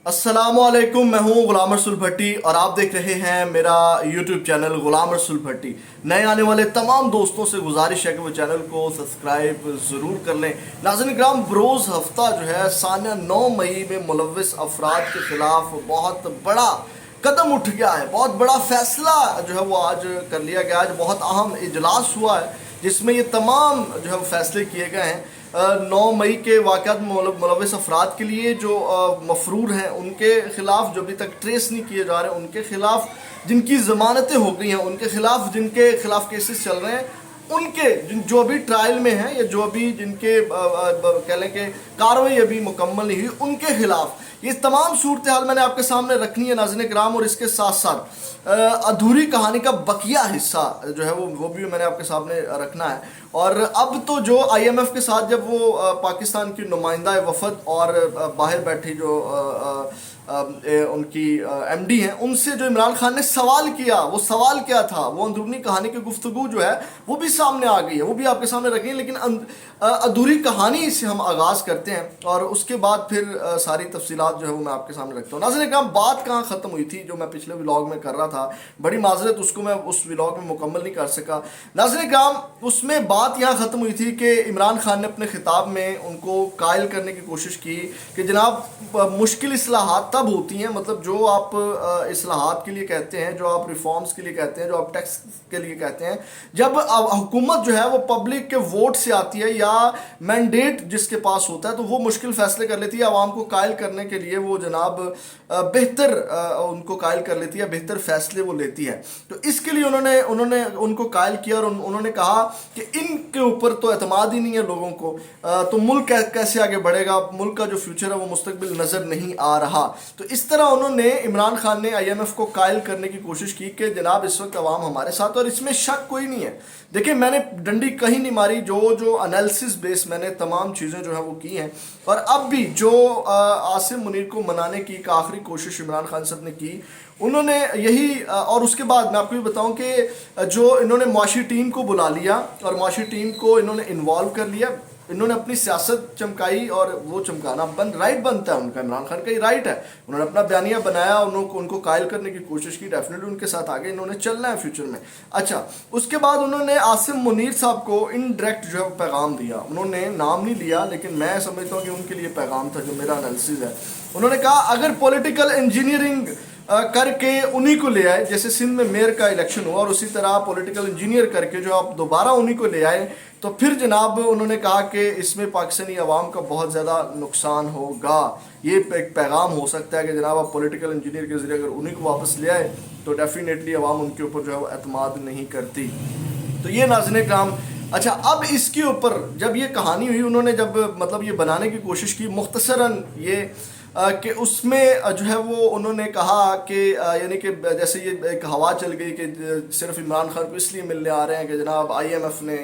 अस्सलाम वालेकुम। मैं हूं गुलाम रसूल भट्टी और आप देख रहे हैं मेरा यूट्यूब चैनल गुलाम रसूल भट्टी। नए आने वाले तमाम दोस्तों से गुजारिश है कि वो चैनल को सब्सक्राइब ज़रूर कर लें। नाज़रीन इकराम, बरोज़ हफ्ता जो है सानिया 9 मई में मुलव्विस अफराद के ख़िलाफ़ बहुत बड़ा कदम उठ गया है। बहुत बड़ा फ़ैसला जो है वो आज कर लिया गया। आज बहुत अहम इजलास हुआ है जिसमें ये तमाम जो है वो फ़ैसले किए गए हैं। 9 मई के वाक़यात में मुलव्विस अफराद के लिए जो मफरूर हैं उनके ख़िलाफ़, जो अभी तक ट्रेस नहीं किए जा रहे, उनके ख़िलाफ़ जिनकी ज़मानतें हो गई हैं, उनके ख़िलाफ़ जिनके ख़िलाफ़ केसेस चल रहे हैं, उनके जो अभी ट्रायल में हैं या जो अभी जिनके कह लें कि कार्रवाई अभी मुकम्मल नहीं हुई, उनके ख़िलाफ़ ये तमाम सूरत हाल मैंने आपके सामने रखनी है नाज़रीन किराम। और इसके साथ साथ अधूरी कहानी का बकिया हिस्सा जो है वो भी मैंने आपके सामने रखना है। और अब तो जो IMF के साथ जब वो पाकिस्तान की नुमाइंदा वफद और बाहर बैठी जो उनकी MD हैं, उनसे जो इमरान खान ने सवाल किया, वो सवाल क्या था, वो अंदरूनी कहानी की गुफ्तगू जो है वो भी सामने आ गई है, वो भी आपके सामने रखी है। लेकिन अधूरी कहानी से हम आगाज़ करते हैं और उसके बाद फिर सारी तफसीलात जो है वो मैं आपके सामने रखता हूँ। नाज़रीन इकराम, बात कहाँ ख़त्म हुई थी जो मैं पिछले व्लॉग में कर रहा था, बड़ी माजरत उसको मैं उस व्लॉग में मुकम्मल नहीं कर सका। नाज़रीन इकराम, उसमें बात यहाँ ख़त्म हुई थी कि इमरान खान ने अपने खिताब में उनको कायल करने की कोशिश की कि जनाब मुश्किल इस्लाहात तब होती हैं, मतलब जो आप इस्लाहात के लिए कहते हैं, जो आप रिफॉर्म्स के लिए कहते हैं, जो आप टैक्स के लिए कहते हैं, जब हुकूमत जो है वो पब्लिक के वोट से आती है या मैंडेट जिसके पास होता है, तो वो मुश्किल फैसले कर लेती है। आवाम को कायल करने के लिए वो जनाब बेहतर उनको कायल कर लेती है, बेहतर फैसले वो लेती है। तो इसके लिए उन्होंने उनको कायल किया और उन्होंने कहा कि इनके ऊपर तो एतमाद ही नहीं है लोगों को, तो मुल्क कैसे आगे बढ़ेगा, मुल्क का जो फ्यूचर है वो मुस्तकबिल नज़र नहीं आ रहा। तो इस तरह उन्होंने, इमरान खान ने IMF को कायल करने की कोशिश की कि जनाब इस वक्त अवाम हमारे साथ, और इसमें शक कोई नहीं है। देखिए, मैंने डंडी कहीं नहीं मारी, जो एनालिसिस बेस मैंने तमाम चीज़ें जो है वो की हैं। और अब भी जो आसिम मुनीर को मनाने की एक आखिरी कोशिश इमरान खान साहब ने की, उन्होंने यही और उसके बाद मैं आपको ये बताऊं कि जो इन्होंने मुआशी टीम को बुला लिया और मुआशी टीम को इन्होंने इन्वॉल्व कर लिया, इन्होंने अपनी सियासत चमकाई और वो चमकाना राइट बनता है उनका, इमरान खान का ही राइट है। उन्होंने अपना बयानिया बनाया, उनको कायल करने की कोशिश की, डेफिनेटली उनके साथ आगे इन्होंने चलना है फ्यूचर में। अच्छा, उसके बाद उन्होंने आसिम मुनीर साहब को इनडायरेक्ट जो है पैगाम दिया। उन्होंने नाम नहीं लिया, लेकिन मैं समझता हूँ कि उनके लिए पैगाम था, जो मेरा एनालिसिस है। उन्होंने कहा अगर पॉलिटिकल इंजीनियरिंग करके उन्हीं को ले आए, जैसे सिंध में मेयर का इलेक्शन हुआ और उसी तरह पॉलिटिकल इंजीनियर करके जो आप दोबारा उन्हीं को ले आए, तो फिर जनाब उन्होंने कहा कि इसमें पाकिस्तानी अवाम का बहुत ज़्यादा नुकसान होगा। ये एक पैगाम हो सकता है कि जनाब आप पॉलिटिकल इंजीनियर के ज़रिए अगर उन्हीं को वापस ले आए तो डेफिनेटली अवाम उनके ऊपर जो है वो एतमाद नहीं करती। तो ये नाज़रीन किराम, अच्छा, अब इसके ऊपर जब ये कहानी हुई, उन्होंने जब मतलब ये बनाने की कोशिश की मुख्तसरन ये कि उसमें जो है वो उन्होंने कहा कि यानी कि जैसे ये एक हवा चल गई कि सिर्फ इमरान खान को इसलिए मिलने आ रहे हैं कि जनाब IMF ने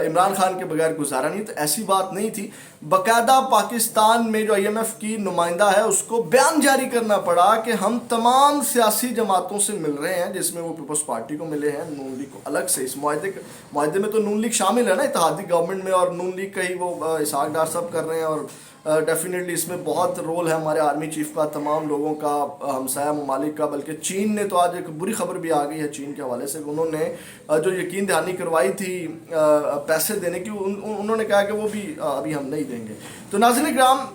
इमरान खान के बगैर गुजारा नहीं। तो ऐसी बात नहीं थी। बाकायदा पाकिस्तान में जो IMF की नुमाइंदा है उसको बयान जारी करना पड़ा कि हम तमाम सियासी जमातों से मिल रहे हैं, जिसमें वो पीपल्स पार्टी को मिले हैं, नून लीग को अलग से। इस मुआहदे में तो नून लीग शामिल है ना, इत्तेहादी गवर्नमेंट में, और नून लीग का ही वो इसहाक डार साहब कर रहे हैं। और डेफिनेटली इसमें बहुत रोल है हमारे आर्मी चीफ का, तमाम लोगों का, हमसाया ममालिक का। बल्कि चीन ने तो आज एक बुरी खबर भी आ गई है चीन के हवाले से, उन्होंने जो यकीन दहानी करवाई थी पैसे देने की, उन्होंने कहा कि वो भी अभी हम नहीं देंगे। तो नाज़रीन इकराम,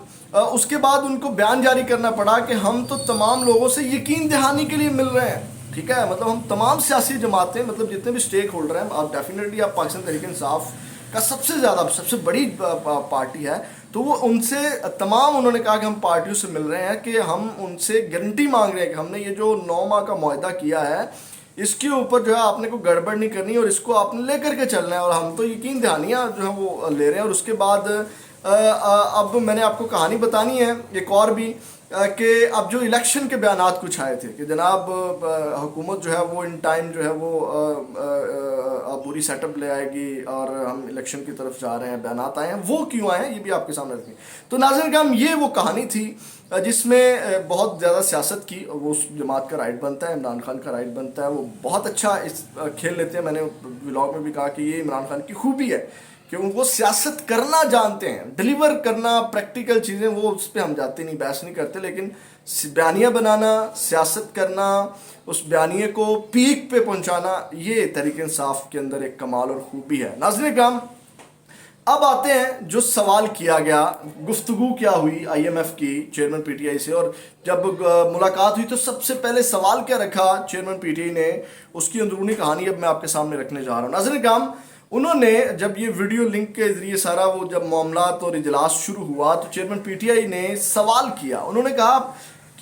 उसके बाद उनको बयान जारी करना पड़ा कि हम तो तमाम लोगों से यकीन दहानी के लिए मिल रहे हैं, ठीक है, मतलब हम तमाम सियासी जमातें, मतलब जितने भी स्टेक होल्डर हैं, आप डेफिनेटली आप पाकिस्तान तहरीक इंसाफ का सबसे बड़ी पार्टी है, तो वो उनसे तमाम उन्होंने कहा कि हम पार्टियों से मिल रहे हैं कि हम उनसे गारंटी मांग रहे हैं कि हमने ये जो 9 माह का मुआहदा किया है इसके ऊपर जो है आपने को गड़बड़ नहीं करनी और इसको आपने लेकर के चलना है, और हम तो यकीन दहानियाँ जो है वो ले रहे हैं। और उसके बाद अब मैंने आपको कहानी बतानी है एक और भी कि अब जो इलेक्शन के बयानात कुछ आए थे कि जनाब हुकूमत जो है वो इन टाइम जो है वो पूरी सेटअप ले आएगी और हम इलेक्शन की तरफ जा रहे हैं, बयानात आए हैं। वो क्यों आए हैं ये भी आपके सामने रखें। तो नाज़रीन हम, ये वो कहानी थी जिसमें बहुत ज़्यादा सियासत की, वो उस जमात का राइट बनता है, इमरान खान का राइट बनता है, वो बहुत अच्छा इस खेल लेते हैं। मैंने व्लॉग में भी कहा कि ये इमरान खान की खूबी है کہ وہ سیاست کرنا جانتے ہیں, ڈلیور کرنا پریکٹیکل چیزیں, وہ اس پہ ہم جاتے نہیں, بحث نہیں کرتے, لیکن بیانیہ بنانا, سیاست کرنا, اس بیانیے کو پیک پہ پہنچانا, یہ تحریک انصاف کے اندر ایک کمال اور خوبی ہے. ناظرین کرام, اب آتے ہیں جو سوال کیا گیا, گفتگو کیا ہوئی آئی ایم ایف کی چیئرمین پی ٹی آئی سے, اور جب ملاقات ہوئی تو سب سے پہلے سوال کیا رکھا چیئرمین پی ٹی آئی نے, اس کی اندرونی کہانی اب میں آپ کے سامنے رکھنے جا رہا ہوں. ناظرین کرام, انہوں نے جب یہ ویڈیو لنک کے ذریعے سارا وہ جب معاملات اور اجلاس شروع ہوا تو چیئرمین پی ٹی آئی نے سوال کیا. انہوں نے کہا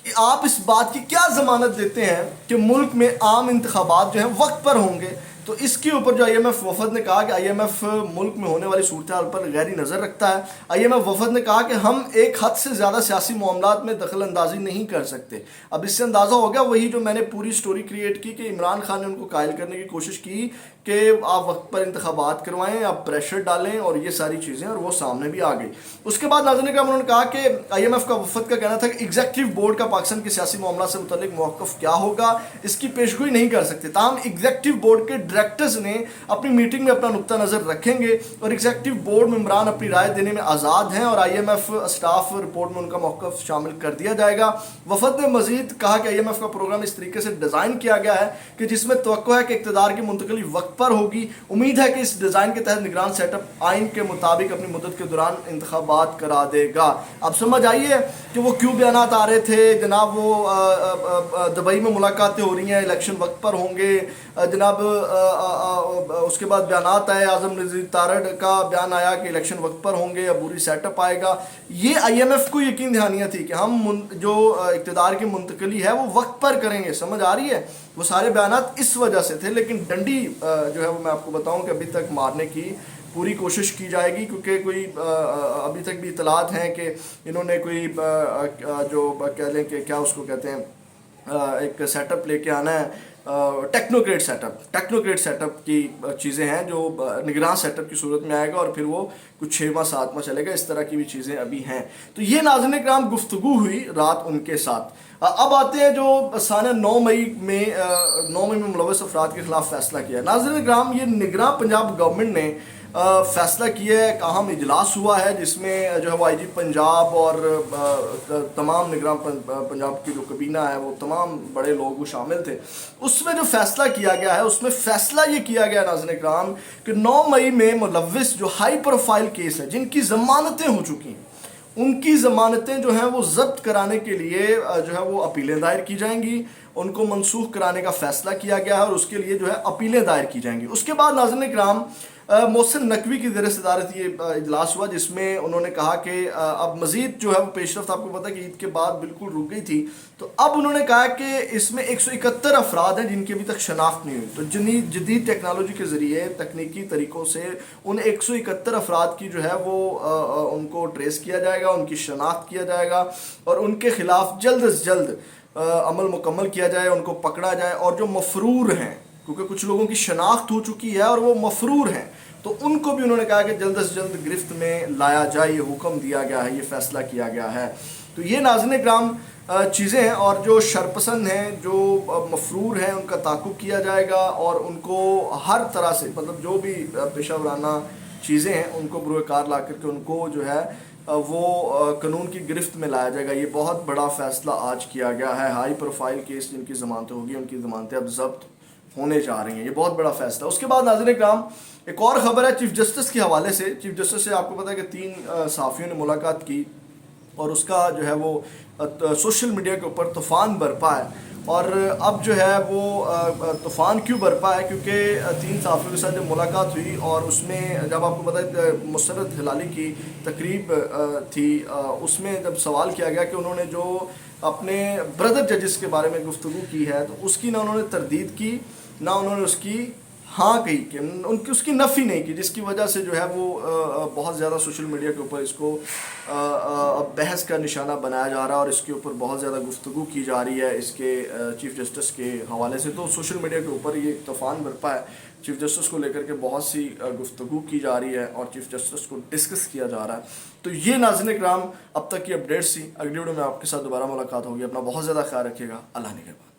کہ آپ اس بات کی کیا ضمانت دیتے ہیں کہ ملک میں عام انتخابات جو ہیں وقت پر ہوں گے. تو اس کے اوپر جو آئی ایم ایف وفد نے کہا کہ آئی ایم ایف ملک میں ہونے والی صورتحال پر غیری نظر رکھتا ہے. آئی ایم ایف وفد نے کہا کہ ہم ایک حد سے زیادہ سیاسی معاملات میں دخل اندازی نہیں کر سکتے. اب اس سے اندازہ ہو گیا وہی جو میں نے پوری سٹوری کریٹ کی کہ عمران خان نے ان کو قائل کرنے کی کوشش کی کہ آپ وقت پر انتخابات کروائیں, آپ پریشر ڈالیں اور یہ ساری چیزیں, اور وہ سامنے بھی آ گئی. اس کے بعد ناظرین کرام, انہوں نے کہا کہ آئی ایم ایف کا وفد کا کہنا تھا کہ ایگزیکٹو بورڈ کا پاکستان کے سیاسی معاملات سے متعلق موقف کیا ہوگا اس کی پیشگوئی نہیں کر سکتے. تاہم ایگزیکٹو بورڈ کے ڈائریکٹرز نے اپنی میٹنگ میں اپنا نقطہ نظر رکھیں گے اور ایگزیکٹو بورڈ ممبران اپنی رائے دینے میں آزاد ہیں, اور I M F staff report میں ان کا موقف شامل کر دیا جائے گا. وفد نے مزید کہا کہ آئی ایم ایف کا پروگرام اس طریقے سے ڈیزائن کیا گیا ہے کہ جس میں توقع ہے کہ اقتدار کی منتقلی وقت پر ہوگی. امید ہے کہ اس ڈیزائن کے تحت نگران سیٹ اپ آئین کے مطابق اپنی مدت کے دوران انتخابات کرا دے گا. اب سمجھ آئیے کہ وہ کیوں بیانات آ رہے تھے جناب, وہ دبئی میں ملاقاتیں ہو رہی ہیں, الیکشن وقت پر ہوں گے جناب. اس کے بعد بیانات آئے, اعظم نذیر تارڑ کا بیان آیا کہ الیکشن وقت پر ہوں گے, عبوری سیٹ اپ آئے گا. یہ آئی ایم ایف کو یقین دہانیاں تھی کہ ہم جو اقتدار کی منتقلی ہے وہ وقت پر کریں گے. سمجھ آ رہی ہے, وہ سارے بیانات اس وجہ سے تھے. لیکن ڈنڈی جو ہے وہ میں آپ کو بتاؤں کہ ابھی تک مارنے کی پوری کوشش کی جائے گی, کیونکہ کوئی ابھی تک بھی اطلاعات ہیں کہ انہوں نے کوئی جو کہہ لیں کہ کیا اس کو کہتے ہیں ایک سیٹ اپ لے کے آنا ہے, ٹیکنوکریٹ سیٹ اپ کی چیزیں ہیں جو نگراں سیٹ اپ کی صورت میں آئے گا, اور پھر وہ کچھ 6 ماہ 7 ماہ چلے گا. اس طرح کی بھی چیزیں ابھی ہیں. تو یہ ناظرین کرام گفتگو ہوئی رات ان کے ساتھ. اب آتے ہیں جو سانیہ 9 مئی میں ملوث افراد کے خلاف فیصلہ کیا. ناظرین کرام, یہ نگراں پنجاب گورنمنٹ نے فیصلہ کیا ہے, ایک اہم اجلاس ہوا ہے جس میں جو ہے وہ آئی جی پنجاب اور تمام نگراں پنجاب کی جو کابینہ ہے وہ تمام بڑے لوگ وہ شامل تھے. اس میں جو فیصلہ کیا گیا ہے, اس میں فیصلہ یہ کیا گیا ناظرین کرام کہ 9 مئی میں ملوث جو ہائی پروفائل کیس ہیں جن کی ضمانتیں ہو چکی ہیں, ان کی ضمانتیں جو ہیں وہ ضبط کرانے کے لیے جو ہے وہ اپیلیں دائر کی جائیں گی. ان کو منسوخ کرانے کا فیصلہ کیا گیا ہے اور اس کے لیے جو ہے اپیلیں دائر کی جائیں گی. اس کے بعد ناظرین کرام محسن نقوی کی زیر صدارت یہ اجلاس ہوا جس میں انہوں نے کہا کہ اب مزید جو ہے وہ پیش رفت, آپ کو پتہ ہے کہ عید کے بعد بالکل رک گئی تھی, تو اب انہوں نے کہا کہ اس میں 171 افراد ہیں جن کی ابھی تک شناخت نہیں ہوئی. تو جدید ٹیکنالوجی کے ذریعے تکنیکی طریقوں سے ان 171 افراد کی جو ہے وہ ان کو ٹریس کیا جائے گا, ان کی شناخت کیا جائے گا اور ان کے خلاف جلد از جلد عمل مکمل کیا جائے, ان کو پکڑا جائے. اور جو مفرور ہیں, کیونکہ کچھ لوگوں کی شناخت ہو چکی ہے اور وہ مفرور ہیں, تو ان کو بھی انہوں نے کہا کہ جلد از جلد گرفت میں لایا جائے. یہ حکم دیا گیا ہے, یہ فیصلہ کیا گیا ہے. تو یہ ناظرین کرام چیزیں ہیں, اور جو شرپسند ہیں, جو مفرور ہیں, ان کا تعاقب کیا جائے گا اور ان کو ہر طرح سے مطلب جو بھی پیشہ ورانہ چیزیں ہیں ان کو بروئے کار لا کر کے ان کو جو ہے وہ قانون کی گرفت میں لایا جائے گا. یہ بہت بڑا فیصلہ آج کیا گیا ہے. ہائی پروفائل کیس جن کی ضمانتیں ہوگی ان کی ضمانتیں اب ضبط ہونے جا رہی ہیں. یہ بہت بڑا فیصلہ. اس کے بعد ناظرین کرام ایک اور خبر ہے چیف جسٹس کے حوالے سے. چیف جسٹس سے آپ کو پتہ ہے کہ 3 صحافیوں نے ملاقات کی اور اس کا جو ہے وہ سوشل میڈیا کے اوپر طوفان برپا ہے. اور اب جو ہے وہ طوفان کیوں برپا ہے, کیونکہ 3 صحافیوں کے ساتھ جب ملاقات ہوئی اور اس میں جب آپ کو پتہ ہے مسرت ہلالی کی تقریب تھی, اس میں جب سوال کیا گیا کہ انہوں نے جو اپنے بردر ججز کے بارے میں گفتگو کی ہے تو اس کی نہ انہوں نے تردید کی نہ انہوں نے اس کی ہاں کہی, کہ ان کی اس کی نفی نہیں کی, جس کی وجہ سے جو ہے وہ بہت زیادہ سوشل میڈیا کے اوپر اس کو بحث کا نشانہ بنایا جا رہا ہے اور اس کے اوپر بہت زیادہ گفتگو کی جا رہی ہے اس کے چیف جسٹس کے حوالے سے. تو سوشل میڈیا کے اوپر یہ ایک طوفان برپا ہے. چیف جسٹس کو لے کر کے بہت سی گفتگو کی جا رہی ہے اور چیف جسٹس کو ڈسکس کیا جا رہا ہے. تو یہ ناظرین کرام اب تک کی اپڈیٹس تھی. اگلی ویڈیو میں آپ کے ساتھ دوبارہ ملاقات ہوگی. اپنا بہت زیادہ خیال رکھیے گا. اللہ نگہبان.